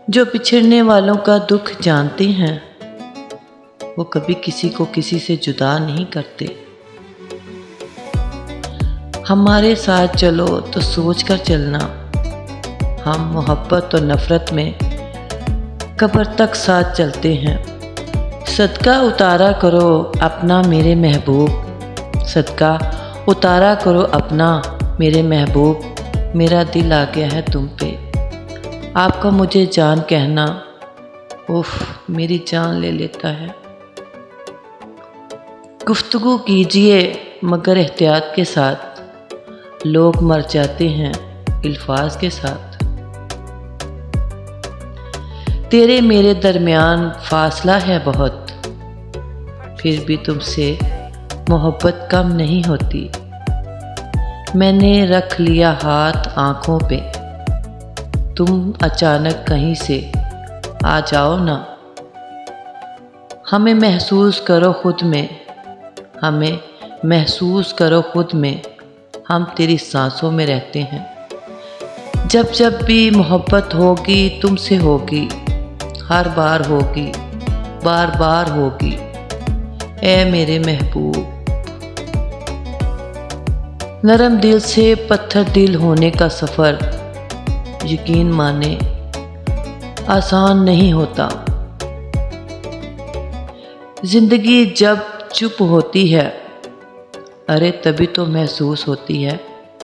जो बिछड़ने वालों का दुख जानते हैं वो कभी किसी को किसी से जुदा नहीं करते। हमारे साथ चलो तो सोच कर चलना, हम मोहब्बत और नफ़रत में कब्र तक साथ चलते हैं। सदका उतारा करो अपना मेरे महबूब, सदका उतारा करो अपना मेरे महबूब। मेरा दिल आ गया है तुम पे, आपका मुझे जान कहना उफ मेरी जान ले लेता है। गुफ्तगू कीजिए मगर एहतियात के साथ, लोग मर जाते हैं अल्फाज के साथ। तेरे मेरे दरमियान फासला है बहुत, फिर भी तुमसे मोहब्बत कम नहीं होती। मैंने रख लिया हाथ आँखों पे, तुम अचानक कहीं से आ जाओ ना। हमें महसूस करो खुद में, हमें महसूस करो खुद में, हम तेरी सांसों में रहते हैं। जब जब भी मोहब्बत होगी तुमसे होगी, हर बार होगी, बार बार होगी, ऐ मेरे महबूब। नरम दिल से पत्थर दिल होने का सफ़र यकीन माने आसान नहीं होता। जिंदगी जब चुप होती है, अरे तभी तो महसूस होती है